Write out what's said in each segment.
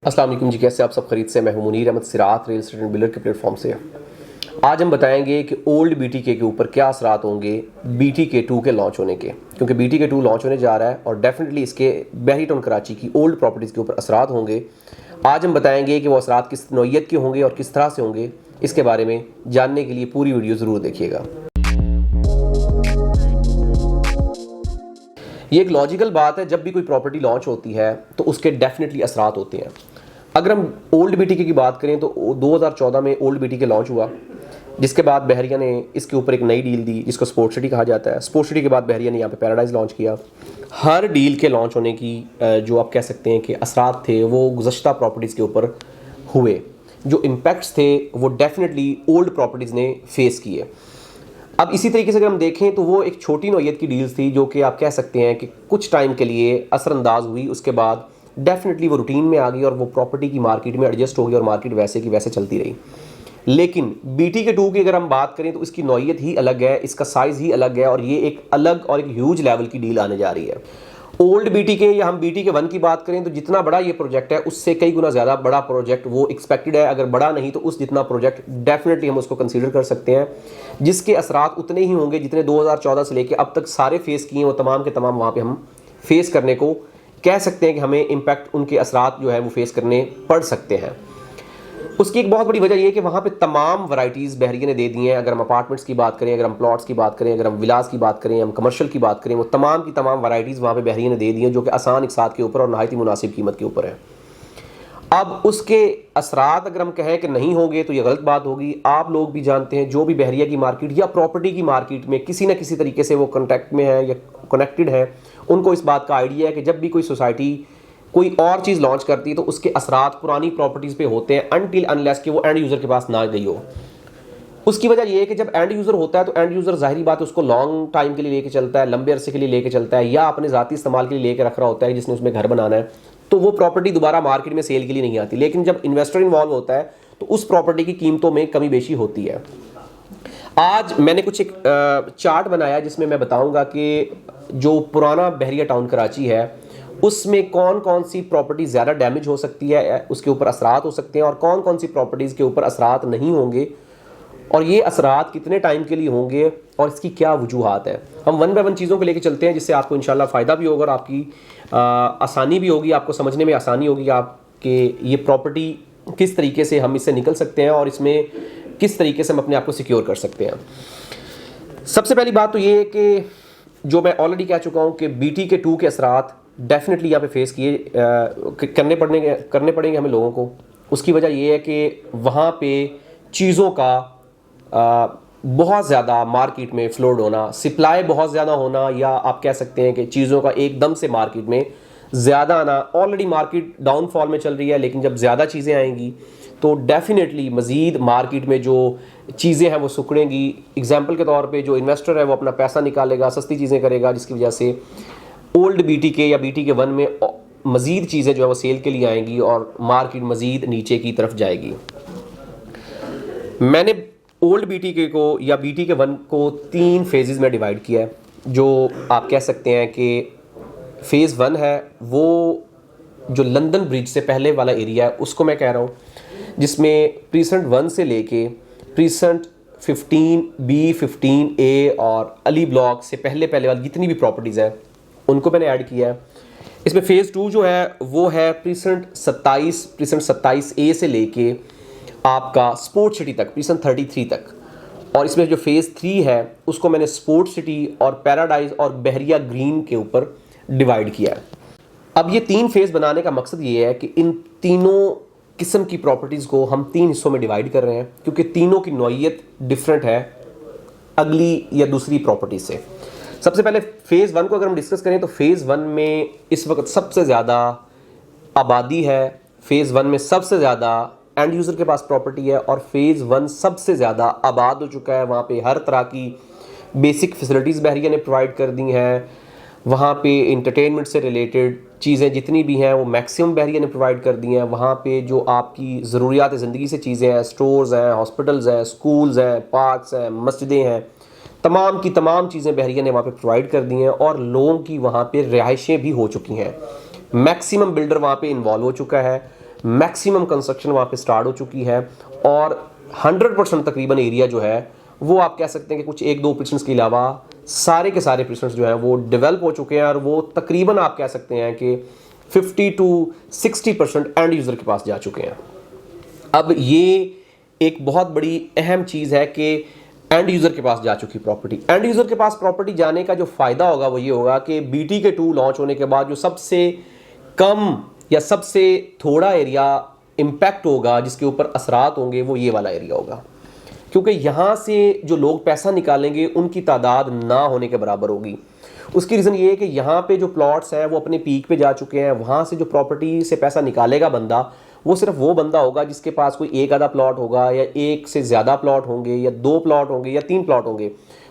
अस्सलाम वालेकुम जी, कैसे आप सब खरीद से। मैं हूं मुनीर अहमद सिरात रियल एस्टेट एंड बिल्डर के प्लेटफॉर्म से। आज हम बताएंगे कि ओल्ड बीटीके के ऊपर क्या असरात होंगे बीटीके 2 के लॉन्च होने के, क्योंकि बीटीके 2 लॉन्च होने जा रहा है और डेफिनेटली इसके बहरी टाउन कराची की ओल्ड प्रॉपर्टीज़ के ऊपर असरात होंगे। आज हम बताएंगे कि वो असरात किस नौइयत के होंगे और किस तरह से होंगे। इसके बारे में जानने के लिए पूरी वीडियो ज़रूर देखिएगा। ये एक लॉजिकल बात है, जब भी कोई प्रॉपर्टी लॉन्च होती है तो उसके डेफिनेटली असरात होते हैं। अगर हम ओल्ड बीटीके की बात करें तो 2014 में ओल्ड बीटीके लॉन्च हुआ, जिसके बाद बहरिया ने इसके ऊपर एक नई डील दी जिसको स्पोर्ट सिटी कहा जाता है। स्पोर्ट सिटी के बाद बहरिया ने यहाँ पे पैराडाइज लॉन्च किया। हर डील के लॉन्च होने की जो आप कह सकते हैं कि असरात थे वो गुज़श्ता प्रॉपर्टीज़ के ऊपर हुए। जो इम्पैक्ट्स थे वो डेफिनेटली ओल्ड प्रॉपर्टीज़ ने फेस किए। अब इसी तरीके से अगर हम देखें तो वो एक छोटी नौइयत की डील्स थी जो कि आप कह सकते हैं कि कुछ टाइम के लिए असरअंदाज हुई, उसके बाद डेफिनेटली वो रूटीन में आ गई और वो प्रॉपर्टी की मार्केट में एडजस्ट हो गई और मार्केट वैसे की वैसे चलती रही। लेकिन बीटीके 2 की अगर हम बात करें तो इसकी नौइयत ही अलग है, इसका साइज़ ही अलग है और ये एक अलग और एक ह्यूज लेवल की डील आने जा रही है। ओल्ड बीटीके या हम बीटीके 1 की बात करें तो जितना बड़ा ये प्रोजेक्ट है उससे कई गुना ज़्यादा बड़ा प्रोजेक्ट वो एक्सपेक्टेड है। अगर बड़ा नहीं तो उस जितना प्रोजेक्ट डेफिनेटली हम उसको कंसीडर कर सकते हैं, जिसके असरात उतने ही होंगे जितने 2014 से लेकर अब तक सारे फेस किए वो तमाम के तमाम वहाँ पे हम फेस करने को कह सकते हैं कि हमें इम्पैक्ट उनके असरात जो है वो फेस करने पड़ सकते हैं। उसकी एक बहुत बड़ी वजह यह है कि वहाँ पे तमाम वैरायटीज़ बहरिया ने दे दी हैं। अगर हम अपार्टमेंट्स की बात करें, अगर हम प्लॉट्स की बात करें, अगर हम विलास की बात करें, हम कमर्शियल की बात करें, वो तमाम की तमाम वैरायटीज़ वहाँ पे बहरिया ने दे दी हैं जो कि आसान इकसात के ऊपर और नहायत ही मुनासिब कीमत के ऊपर है। अब उसके असरात अगर हम कहें कि नहीं होंगे तो ये गलत बात होगी। आप लोग भी जानते हैं जो भी बहरिया की मार्केट या प्रॉपर्टी की मार्केट में किसी न किसी तरीके से वो कॉन्टैक्ट में है या कनेक्टेड है, उनको इस बात का आइडिया है कि जब भी कोई सोसाइटी कोई और चीज़ लॉन्च करती है तो उसके असरात पुरानी प्रॉपर्टीज़ पे होते हैं अनटिल अनलेस कि वो एंड यूज़र के पास ना गई हो। उसकी वजह ये है कि जब एंड यूज़र होता है तो एंड यूज़र ज़ाहिरी बात है उसको लॉन्ग टाइम के लिए लेके चलता है, लंबे अरसे के लिए लेके चलता है या अपने ज़ाती इस्तेमाल के लिए लेके रख रहा होता है जिसने उसमें घर बनाना है, तो वो प्रॉपर्टी दोबारा मार्केट में सेल के लिए नहीं आती। लेकिन जब इन्वेस्टर इन्वॉल्व होता है तो उस प्रॉपर्टी की कीमतों में कमी बेशी होती है। आज मैंने कुछ एक चार्ट बनाया जिसमें मैं बताऊंगा कि जो पुराना बहरिया टाउन कराची है उसमें कौन कौन सी प्रॉपर्टी ज़्यादा डैमेज हो सकती है, उसके ऊपर असरात हो सकते हैं और कौन कौन सी प्रॉपर्टीज़ के ऊपर असरात नहीं होंगे और ये असरात कितने टाइम के लिए होंगे और इसकी क्या वजूहात है। हम वन बाय वन चीज़ों को लेकर चलते हैं जिससे आपको इंशाल्लाह फ़ायदा भी होगा और आपकी आसानी भी होगी, आपको समझने में आसानी होगी आपके ये प्रॉपर्टी किस तरीके से हम इससे निकल सकते हैं और इसमें किस तरीके से हम अपने आप को सिक्योर कर सकते हैं। सबसे पहली बात तो ये है कि जो मैं ऑलरेडी कह चुका हूँ कि बीटीके 2 के असरात डेफिनेटली यहाँ पे फेस करने पड़ेंगे हमें लोगों को। उसकी वजह ये है कि वहाँ पे चीज़ों का बहुत ज़्यादा मार्केट में फ्लोड होना, सप्लाई बहुत ज़्यादा होना, या आप कह सकते हैं कि चीज़ों का एकदम से मार्केट में ज़्यादा आना। ऑलरेडी मार्केट डाउनफॉल में चल रही है, लेकिन जब ज़्यादा चीज़ें आएंगी तो डेफिनेटली मज़ीद मार्केट में जो चीज़ें हैं वो सुकड़ेंगी। एग्जाम्पल के तौर पे जो इन्वेस्टर है वो अपना पैसा निकालेगा, सस्ती चीज़ें करेगा, जिसकी वजह से ओल्ड बीटीके या बीटीके 1 में मज़ीद चीज़ें जो है वो सेल के लिए आएंगी और मार्केट मज़ीद नीचे की तरफ जाएगी। मैंने ओल्ड बीटीके को या बीटीके 1 को 3 फेजेज़ में डिवाइड किया है। जो आप कह सकते हैं कि फ़ेज़ 1 है वो जो लंदन ब्रिज से पहले वाला एरिया है उसको मैं कह रहा हूँ, जिसमें प्रीसेंट 1 से लेके प्रीसेंट 15B, 15A और अली ब्लॉक से पहले वाली जितनी भी प्रॉपर्टीज़ हैं उनको मैंने ऐड किया है। इसमें फ़ेज़ 2 जो है वो है प्रीसेंट 27A से लेके आपका स्पोर्ट सिटी तक, प्रीसेंट 33 तक। और इसमें जो फ़ेज़ 3 है उसको मैंने स्पोर्ट सिटी और पैराडाइज और बहरिया ग्रीन के ऊपर डिवाइड किया है। अब ये 3 फेज़ बनाने का मकसद ये है कि इन तीनों किस्म की प्रॉपर्टीज़ को हम 3 हिस्सों में डिवाइड कर रहे हैं, क्योंकि तीनों की नौइयत डिफरेंट है अगली या दूसरी प्रॉपर्टी से। सबसे पहले फ़ेज़ 1 को अगर हम डिस्कस करें तो फ़ेज़ 1 में इस वक्त सबसे ज़्यादा आबादी है। फ़ेज़ 1 में सबसे ज़्यादा एंड यूज़र के पास प्रॉपर्टी है और फ़ेज़ 1 सबसे ज़्यादा आबाद हो चुका है। वहाँ पे हर तरह की बेसिक फैसिलिटीज़ बहरिया ने प्रोवाइड कर दी हैं। वहाँ पे इंटरटेनमेंट से रिलेटेड चीज़ें जितनी भी हैं वो मैक्सिमम बहरिया ने प्रोवाइड कर दी हैं। वहाँ पे जो आपकी ज़रूरियात ज़िंदगी से चीज़ें हैं, स्टोर्स हैं, हॉस्पिटल्स हैं, स्कूल्स हैं, पार्क्स हैं, मस्जिदें हैं, तमाम की तमाम चीज़ें बहरिया ने वहाँ पे प्रोवाइड कर दी हैं और लोगों की वहाँ पे रिहाइशें भी हो चुकी हैं। मैक्सिमम बिल्डर वहाँ पे इन्वॉल्व हो चुका है। मैक्सिमम कंस्ट्रक्शन वहाँ पे स्टार्ट हो चुकी है और 100% तकरीबन एरिया जो है वो आप कह सकते हैं कि कुछ 1-2 प्रिजन्स के अलावा सारे के सारे प्रिजन्स जो हैं वो डेवलप हो चुके हैं और वो तकरीबन आप कह सकते हैं कि 50 to 60% एंड यूज़र के पास जा चुके हैं। अब ये एक बहुत बड़ी अहम चीज़ है कि एंड यूज़र के पास जा चुकी प्रॉपर्टी। एंड यूज़र के पास प्रॉपर्टी जाने का जो फ़ायदा होगा वो ये होगा कि BTK2 लॉन्च होने के बाद जो सबसे कम या सबसे थोड़ा एरिया इम्पैक्ट होगा, जिसके ऊपर असरात होंगे, वो ये वाला एरिया होगा, क्योंकि यहाँ से जो लोग पैसा निकालेंगे उनकी तादाद ना होने के बराबर होगी। उसकी रीज़न ये है कि यहाँ पे जो प्लॉट्स हैं वो अपने पीक पे जा चुके हैं। वहाँ से जो प्रॉपर्टी से पैसा निकालेगा बंदा, वो सिर्फ वो बंदा होगा जिसके पास कोई एक आधा प्लॉट होगा या एक से ज़्यादा प्लॉट होंगे या 2 प्लॉट होंगे या 3 प्लॉट होंगे।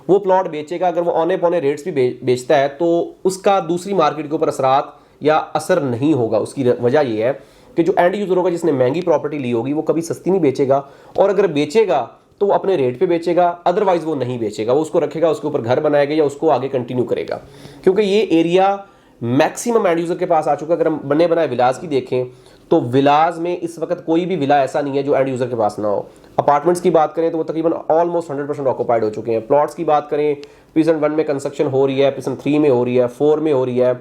वो प्लॉट बेचेगा। अगर वो औने पौने रेट्स भी बेचता है तो उसका दूसरी मार्केट के ऊपर असरात या असर नहीं होगा। उसकी वजह यह है कि जो एंड यूज़र होगा, जिसने महंगी प्रॉपर्टी ली होगी, वो कभी सस्ती नहीं बेचेगा, और अगर बेचेगा तो वो अपने रेट पे बेचेगा, अदरवाइज वो नहीं बेचेगा, वो उसको रखेगा, उसके ऊपर घर बनाएगा या उसको आगे कंटिन्यू करेगा, क्योंकि ये एरिया मैक्सिमम एंड यूज़र के पास आ चुका है। अगर हम बने बनाए विलास की देखें तो विलास में इस वक्त कोई भी विला ऐसा नहीं है जो एंड यूज़र के पास ना हो। अपार्टमेंट्स की बात करें तो वो तकरीबन ऑलमोस्ट 100% ऑक्यूपाइड हो चुके हैं। प्लॉट्स की बात करें, प्रीसेंट 1 में कंस्ट्रक्शन हो रही है, प्रीसेंट 3 में हो रही है, 4 में हो रही है।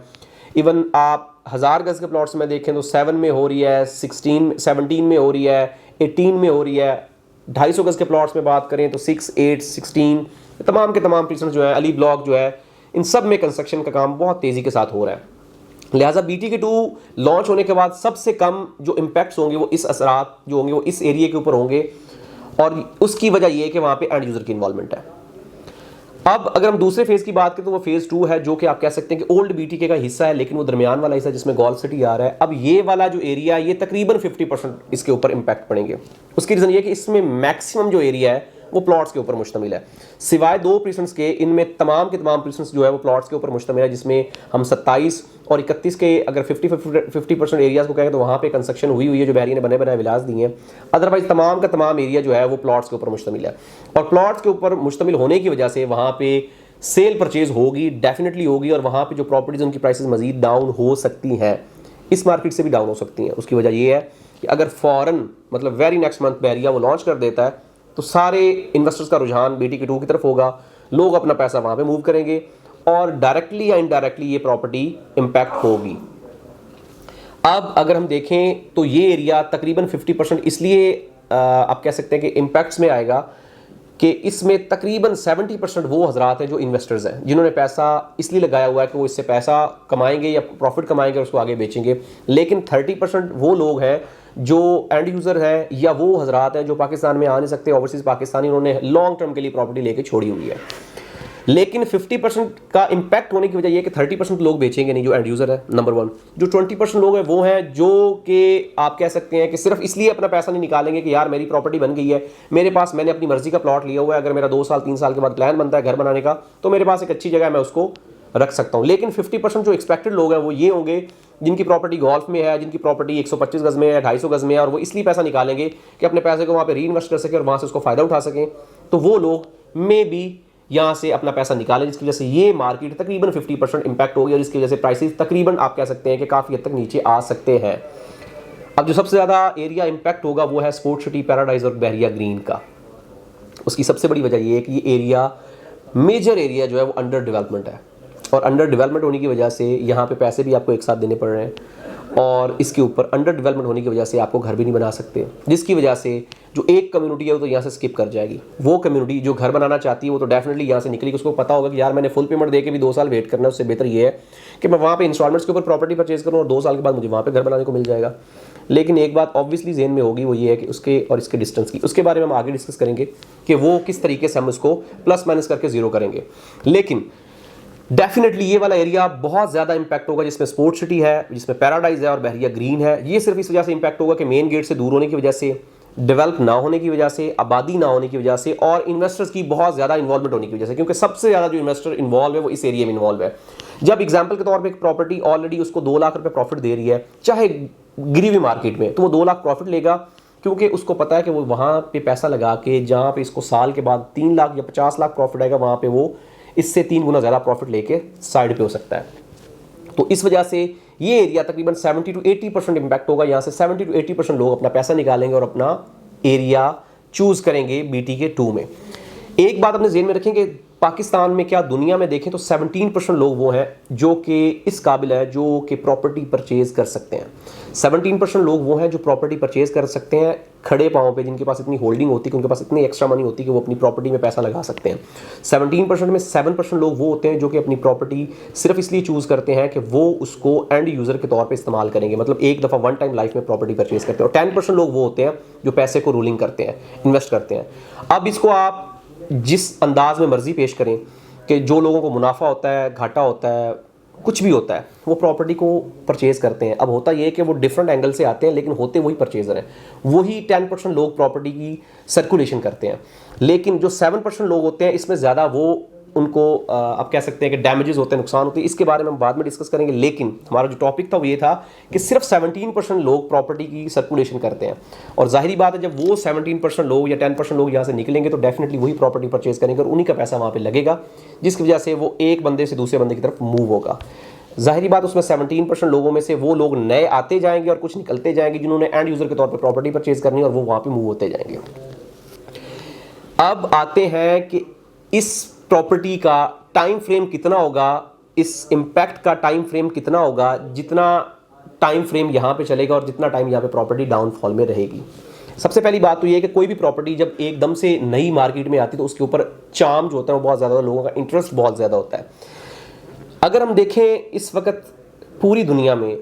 इवन आप 1000 गज के प्लॉट्स में देखें तो 7 में हो रही है, 17 में हो रही है, 18 में हो रही है। 250 गज के प्लॉट्स में बात करें तो 6, 8, 16 तमाम के तमाम प्रीसेंट जो है, अली ब्लॉक जो है, इन सब में कंस्ट्रक्शन का काम बहुत तेज़ी के साथ हो रहा है। लिहाजा BTK2 लॉन्च होने के बाद सबसे कम जो इम्पैक्ट्स होंगे वो इस असरात जो होंगे वो इस एरिया के ऊपर होंगे, और उसकी वजह यह है कि वहाँ पे एंड यूज़र की इन्वॉल्वमेंट है। अब अगर हम दूसरे फेज़ की बात करें तो वो फेज़ 2 है, जो कि आप कह सकते हैं कि ओल्ड BTK का हिस्सा है, लेकिन वो दरमियान वाला हिस्सा जिसमें गोल्फ सिटी आ रहा है। अब ये वाला जो एरिया, ये तकरीबन 50% इसके ऊपर इम्पैक्ट पड़ेंगे। उसकी रीज़न ये कि इसमें मैक्सिमम जो एरिया है वो प्लॉट्स के ऊपर मुश्तमिल है। सिवाय 2 प्रीसेंट्स के, इनमें तमाम के तमाम प्रीसेंट्स जो है वो प्लॉट्स के ऊपर मुश्तमिल है, जिसमें हम 27 और 31 के अगर 50% एरियाज़ को कहें तो वहाँ पे कंस्ट्रक्शन हुई है, जो बहरी ने बने बनाए विलास दिए हैं। अदरवाइज तमाम का तमाम एरिया जो है वो प्लॉट्स के ऊपर मुश्तमिल है, और प्लॉट्स के ऊपर मुश्तमिल होने की वजह से वहाँ पे सेल परचेज होगी, डेफिनेटली होगी, और वहाँ पे जो प्रॉपर्टीज़ उनकी प्राइसेस मज़ीद डाउन हो सकती हैं, इस मार्केट से भी डाउन हो सकती हैं। उसकी वजह ये है कि अगर फ़ौरन मतलब वेरी नेक्स्ट मंथ बहरिया वो लॉन्च कर देता है तो सारे इन्वेस्टर्स का रुझान BTK2 की तरफ होगा, लोग अपना पैसा वहाँ पे मूव करेंगे और डायरेक्टली या इनडायरेक्टली ये प्रॉपर्टी इम्पैक्ट होगी। अब अगर हम देखें तो ये एरिया तकरीबन 50% इसलिए आप कह सकते हैं कि इम्पैक्ट्स में आएगा कि इसमें तकरीबन 70% वो हजरात हैं जो इन्वेस्टर्स हैं, जिन्होंने पैसा इसलिए लगाया हुआ है कि वो इससे पैसा कमाएंगे या प्रॉफिट कमाएंगे और उसको आगे बेचेंगे। लेकिन 30% वो लोग हैं जो एंड यूज़र है, या वो हजरात हैं जो पाकिस्तान में आ नहीं सकते, ओवरसीज़ पाकिस्तानी, उन्होंने लॉन्ग टर्म के लिए प्रॉपर्टी लेके छोड़ी हुई है। लेकिन 50% का इम्पैक्ट होने की वजह यह कि 30% लोग बेचेंगे नहीं जो एंड यूज़र है, नंबर 1। जो 20% लोग हैं वो हैं जो कि आप कह सकते हैं कि सिर्फ इसलिए अपना पैसा नहीं निकालेंगे कि यार मेरी प्रॉपर्टी बन गई है, मेरे पास, मैंने अपनी मर्जी का प्लॉट लिया हुआ है, अगर मेरा 2 साल 3 साल के बाद प्लान बनता है घर बनाने का तो मेरे पास एक अच्छी जगह है, मैं उसको रख सकता हूँ। लेकिन 50% जो एक्सपेक्टेड लोग हैं वो ये होंगे जिनकी प्रॉपर्टी गोल्फ में है, जिनकी प्रॉपर्टी 125 गज में है, 250 गज में है, और वो इसलिए पैसा निकालेंगे कि अपने पैसे को वहाँ पे री इन्वेस्ट कर सकें और वहाँ से उसको फ़ायदा उठा सकें। तो वो लोग मे बी यहाँ से अपना पैसा निकालें, जिसकी वजह से ये मार्केट तकरीबन 50% इम्पैक्ट होगी, और जिसकी वजह से प्राइसेस तकरीबन आप कह सकते हैं कि काफ़ी हद तक नीचे आ सकते हैं। अब जो सबसे ज़्यादा एरिया इम्पैक्ट होगा वो है स्पोर्ट्स सिटी पैराडाइज और बहरिया ग्रीन का। उसकी सबसे बड़ी वजह ये है कि ये एरिया, मेजर एरिया जो है वो अंडर डेवलपमेंट है, और अंडर डेवलपमेंट होने की वजह से यहाँ पे पैसे भी आपको एक साथ देने पड़ रहे हैं, और इसके ऊपर अंडर डेवलपमेंट होने की वजह से आपको घर भी नहीं बना सकते, जिसकी वजह से जो एक कम्युनिटी है वो तो यहाँ से स्किप कर जाएगी। वो कम्युनिटी जो घर बनाना चाहती है वो तो डेफिनेटली यहाँ से निकलेगी। उसको पता होगा कि यार मैंने फुल पेमेंट दे के भी 2 साल वेट करना है, उससे बेहतर ये है कि मैं वहाँ पे इंस्टॉलमेंट्स के ऊपर प्रॉपर्टी परचेज करूँ और 2 साल के बाद मुझे वहाँ पे घर बनाने को मिल जाएगा। लेकिन एक बात ऑब्वियसली जेन में होगी, वो ये है कि उसके और इसके डिस्टेंस की, उसके बारे में हम आगे डिस्कस करेंगे कि वो किस तरीके से हम उसको प्लस माइनस करके ज़ीरो करेंगे। लेकिन डेफिनेटली ये वाला एरिया बहुत ज़्यादा इंपैक्ट होगा, जिसमें स्पोर्ट्स सिटी है, जिसमें पैराडाइज है और बहरिया ग्रीन है। ये सिर्फ इस वजह से इंपैक्ट होगा कि मेन गेट से दूर होने की वजह से, डेवलप ना होने की वजह से, आबादी ना होने की वजह से, और इन्वेस्टर्स की बहुत ज़्यादा इन्वॉल्वमेंट होने की वजह से, क्योंकि सबसे ज़्यादा जो इन्वेस्टर इन्वॉल्व है वो इस एरिया में इन्वॉल्व है। जब एग्जाम्पल के तौर पर एक प्रॉपर्टी ऑलरेडी उसको 2 लाख रुपये प्रॉफिट दे रही है, चाहे गिरी हुई मार्केट में, तो वो 2 लाख प्रॉफिट लेगा, क्योंकि उसको पता है कि वो वहाँ पे पैसा लगा के जहाँ पे इसको साल के बाद 3 लाख या 50 लाख प्रॉफिट आएगा, वहाँ पे वो इससे 3 गुना ज़्यादा प्रॉफिट लेके साइड पे हो सकता है। तो इस वजह से ये एरिया तकरीबन 70 to 80% इम्पैक्ट होगा। यहाँ से 70 to 80% लोग अपना पैसा निकालेंगे और अपना एरिया चूज करेंगे BTK 2 में। एक बात अपने जेहन में रखें कि पाकिस्तान में क्या दुनिया में देखें तो 17% लोग वो हैं जो कि इस काबिल है जो कि प्रॉपर्टी परचेज कर सकते हैं। 17% लोग वो हैं जो प्रॉपर्टी परचेज कर सकते हैं खड़े पाँव पे, जिनके पास इतनी होल्डिंग होती है कि उनके पास इतनी एक्स्ट्रा मनी होती है कि वो अपनी प्रॉपर्टी में पैसा लगा सकते हैं। 17% में 7% लोग वो होते हैं जो कि अपनी प्रॉपर्टी सिर्फ इसलिए चूज करते हैं कि वो उसको एंड यूजर के तौर पे इस्तेमाल करेंगे, मतलब एक दफ़ा वन टाइम लाइफ में प्रॉपर्टी परचेज करते हैं। और 10% लोग वो होते हैं जो पैसे को रूलिंग करते हैं, इन्वेस्ट करते हैं। अब इसको आप जिस अंदाज में मर्जी पेश करें कि जो लोगों को मुनाफा होता है, घाटा होता है, कुछ भी होता है, वो प्रॉपर्टी को परचेज करते हैं। अब होता यह है कि वो डिफरेंट एंगल से आते हैं लेकिन होते वही परचेजर हैं। वही 10% लोग प्रॉपर्टी की सर्कुलेशन करते हैं, लेकिन जो 7% लोग होते हैं इसमें ज़्यादा वो उनको आप कह सकते हैं कि डैमेजेस होते हैं, नुकसान होते हैं। इसके बारे में हम बाद में डिस्कस करेंगे, लेकिन हमारा जो टॉपिक था वो ये था कि सिर्फ 17% लोग प्रॉपर्टी की सर्कुलेशन करते हैं। और जाहिर बात है जब वो 17% लोग या 10% लोग यहाँ से निकलेंगे तो डेफिनेटली वही प्रॉपर्टी परचेज करेंगे और उन्हीं का पैसा वहाँ पे लगेगा, जिसकी वजह से वो एक बंदे से दूसरे बंदे की तरफ मूव होगा। जाहिर बात उसमें 17% लोगों में से वो लोग नए आते जाएंगे और कुछ निकलते जाएंगे जिन्होंने एंड यूजर के तौर पर प्रॉपर्टी परचेज करनी है और वो वहाँ पे मूव होते जाएंगे। अब आते हैं कि इस प्रॉपर्टी का टाइम फ्रेम कितना होगा, इस इम्पैक्ट का टाइम फ्रेम कितना होगा, जितना टाइम फ्रेम यहाँ पे चलेगा और जितना टाइम यहाँ पे प्रॉपर्टी डाउनफॉल में रहेगी। सबसे पहली बात तो ये है कि कोई भी प्रॉपर्टी जब एकदम से नई मार्केट में आती है तो उसके ऊपर चार्म जो होता है वो बहुत ज़्यादा, लोगों का इंटरेस्ट बहुत ज़्यादा होता है। अगर हम देखें इस वक्त पूरी दुनिया में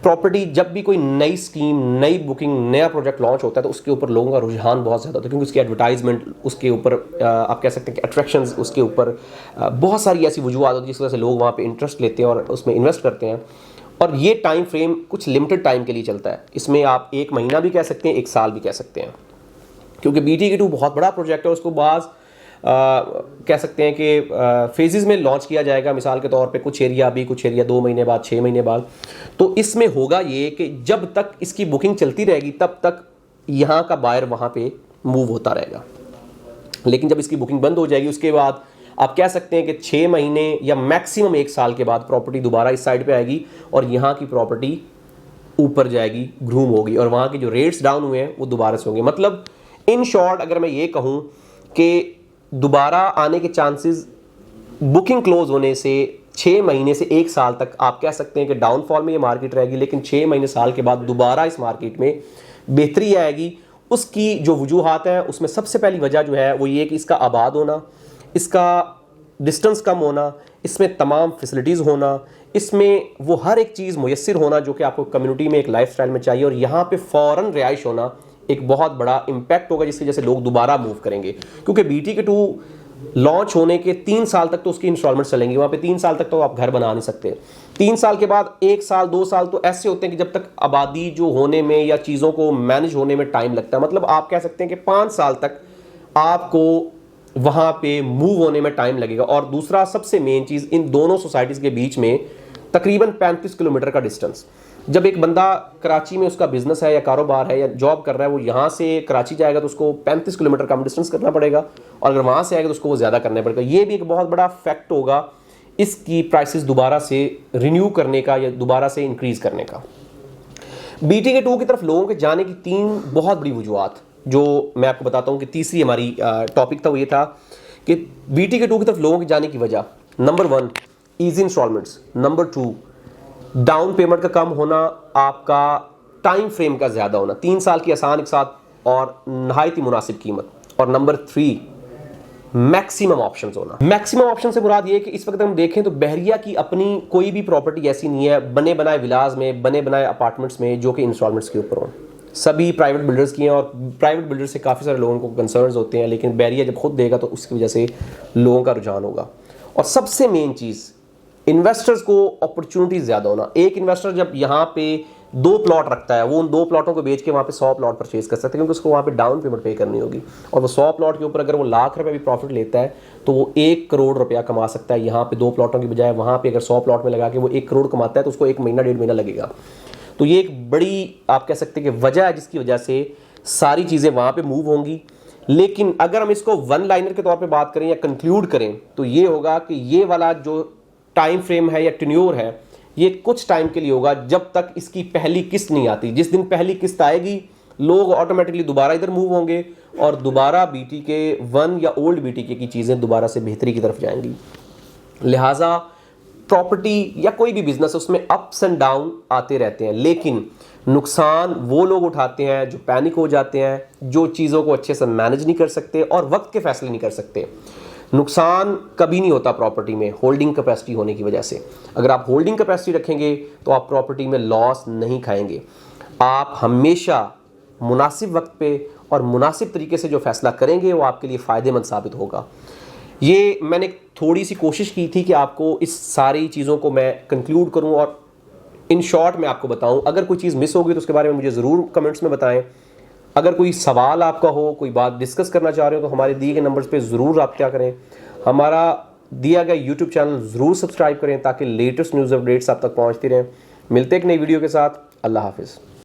प्रॉपर्टी जब भी कोई नई स्कीम, नई बुकिंग, नया प्रोजेक्ट लॉन्च होता है तो उसके ऊपर लोगों का रुझान बहुत ज़्यादा होता है, क्योंकि उसकी एडवर्टाइजमेंट, उसके ऊपर आप कह सकते हैं कि अट्रैक्शंस, उसके ऊपर बहुत सारी ऐसी वजूहत होती है जिस वजह से लोग वहाँ पे इंटरेस्ट लेते हैं और उसमें इन्वेस्ट करते हैं। और ये टाइम फ्रेम कुछ लिमिटेड टाइम के लिए चलता है। इसमें आप 1 महीना भी कह सकते हैं, 1 साल भी कह सकते हैं, क्योंकि BTK 2 बहुत बड़ा प्रोजेक्ट है। उसको बाज़ कह सकते हैं कि फेजेस में लॉन्च किया जाएगा। मिसाल के तौर पे कुछ एरिया अभी, कुछ एरिया 2 महीने बाद, 6 महीने बाद। तो इसमें होगा ये कि जब तक इसकी बुकिंग चलती रहेगी तब तक यहाँ का बायर वहाँ पे मूव होता रहेगा, लेकिन जब इसकी बुकिंग बंद हो जाएगी उसके बाद आप कह सकते हैं कि 6 महीने या मैक्सिमम 1 साल के बाद प्रॉपर्टी दोबारा इस साइड पर आएगी और यहाँ की प्रॉपर्टी ऊपर जाएगी, ग्रूम होगी और वहाँ के जो रेट्स डाउन हुए हैं वो दोबारा से होंगे। मतलब इन शॉर्ट अगर मैं ये कहूँ कि दोबारा आने के चांसेस बुकिंग क्लोज होने से 6 महीने से 1 साल तक आप कह सकते हैं कि डाउनफॉल में ये मार्केट रहेगी, लेकिन 6 महीने साल के बाद दोबारा इस मार्केट में बेहतरी आएगी। उसकी जो वजूहात हैं उसमें सबसे पहली वजह जो है वो ये कि इसका आबाद होना, इसका डिस्टेंस कम होना, इसमें तमाम फैसिलिटीज़ होना, इसमें वो हर एक चीज़ मुयस्सर होना जो कि आपको कम्युनिटी में एक लाइफस्टाइल में चाहिए, और यहाँ पे फ़ौरन रिहाइश होना एक बहुत बड़ा इम्पैक्ट होगा जिसकी वजह से लोग दोबारा मूव करेंगे। क्योंकि BTK 2 लॉन्च होने के 3 साल तक तो उसकी इंस्टॉलमेंट चलेंगी, वहाँ पे 3 साल तक तो आप घर बना नहीं सकते। 3 साल के बाद 1 साल 2 साल तो ऐसे होते हैं कि जब तक आबादी जो होने में या चीज़ों को मैनेज होने में टाइम लगता है, मतलब आप कह सकते हैं कि 5 साल तक आपको वहाँ पे मूव होने में टाइम लगेगा। और दूसरा सबसे मेन चीज़, इन दोनों सोसाइटीज़ के बीच में तकरीबन 35 किलोमीटर का डिस्टेंस। जब एक बंदा कराची में उसका बिजनेस है या कारोबार है या जॉब कर रहा है, वो यहाँ से कराची जाएगा तो उसको 35 किलोमीटर कम डिस्टेंस करना पड़ेगा, और अगर वहाँ से आएगा तो उसको वो ज़्यादा करना पड़ेगा। ये भी एक बहुत बड़ा फैक्ट होगा इसकी प्राइसेस दोबारा से रिन्यू करने का या दोबारा से इंक्रीज़ करने का। BTK 2 की तरफ लोगों के जाने की 3 बहुत बड़ी वजूहत जो मैं आपको बताता हूँ कि तीसरी हमारी टॉपिक था वो ये था कि BTK 2 की तरफ लोगों के जाने की वजह, number 1 easy instalments, number 2 down payment का कम होना, आपका टाइम फ्रेम का ज़्यादा होना, 3 साल की आसान एक साथ और नहायत ही मुनासिब कीमत, और नंबर 3 मैक्सिमम ऑप्शंस होना। मैक्सिमम ऑप्शन से मुराद ये कि इस वक्त हम देखें तो बहरिया की अपनी कोई भी प्रॉपर्टी ऐसी नहीं है बने बनाए विलाज में, बने बनाए अपार्टमेंट्स में जो कि इंस्टॉलमेंट्स के ऊपर हों। सभी प्राइवेट बिल्डर्स की हैं और प्राइवेट बिल्डर्स से काफ़ी सारे लोगों को कंसर्न्स होते हैं, लेकिन बहरिया जब खुद देगा तो उसकी वजह से लोगों का रुझान होगा। और सबसे मेन चीज़, इन्वेस्टर्स को अपॉर्चुनिटी ज़्यादा होना। एक इन्वेस्टर जब यहाँ पे 2 प्लॉट रखता है, वो उन 2 प्लॉटों को बेच के वहाँ पे 100 प्लॉट परचेज कर सकते हैं, क्योंकि उसको वहाँ पे डाउन पेमेंट पे करनी होगी। और वो 100 प्लॉट के ऊपर अगर वो लाख रुपए भी प्रॉफिट लेता है तो वो 1 करोड़ रुपया कमा सकता है। यहाँ पे 2 प्लॉटों की बजाय वहाँ पे अगर 100 प्लॉट में लगा के वो 1 करोड़ कमाता है तो उसको 1 महीना 1.5 महीना लगेगा। तो ये एक बड़ी आप कह सकते हैं कि वजह है जिसकी वजह से सारी चीज़ें वहाँ पर मूव होंगी। लेकिन अगर हम इसको वन लाइनर के तौर पर बात करें या कंक्लूड करें तो ये होगा कि ये वाला जो टाइम फ्रेम है या टेन्योर है, ये कुछ टाइम के लिए होगा, जब तक इसकी पहली किस्त नहीं आती। जिस दिन पहली किस्त आएगी लोग ऑटोमेटिकली दोबारा इधर मूव होंगे और दोबारा BTK1 या ओल्ड BTK की चीज़ें दोबारा से बेहतरी की तरफ जाएंगी। लिहाजा प्रॉपर्टी या कोई भी बिजनेस उसमें अप्स एंड डाउन आते रहते हैं, लेकिन नुकसान वो लोग उठाते हैं जो पैनिक हो जाते हैं, जो चीज़ों को अच्छे से मैनेज नहीं कर सकते और वक्त के फैसले नहीं कर सकते। नुकसान कभी नहीं होता प्रॉपर्टी में होल्डिंग कैपेसिटी होने की वजह से। अगर आप होल्डिंग कैपेसिटी रखेंगे तो आप प्रॉपर्टी में लॉस नहीं खाएंगे। आप हमेशा मुनासिब वक्त पे और मुनासिब तरीके से जो फैसला करेंगे वो आपके लिए फ़ायदेमंद साबित होगा। ये मैंने थोड़ी सी कोशिश की थी कि आपको इस सारी चीज़ों को मैं कंक्लूड करूं और इन शॉर्ट मैं आपको बताऊं। अगर कोई चीज़ मिस होगी तो उसके बारे में मुझे ज़रूर कमेंट्स में बताएं। अगर कोई सवाल आपका हो, कोई बात डिस्कस करना चाह रहे हो तो हमारे दिए गए नंबर्स पे ज़रूर रब्ता करें। हमारा दिया गया यूट्यूब चैनल ज़रूर सब्सक्राइब करें ताकि लेटेस्ट न्यूज़ अपडेट्स आप तक पहुँचती रहें। मिलते एक नई वीडियो के साथ। अल्लाह हाफिज़।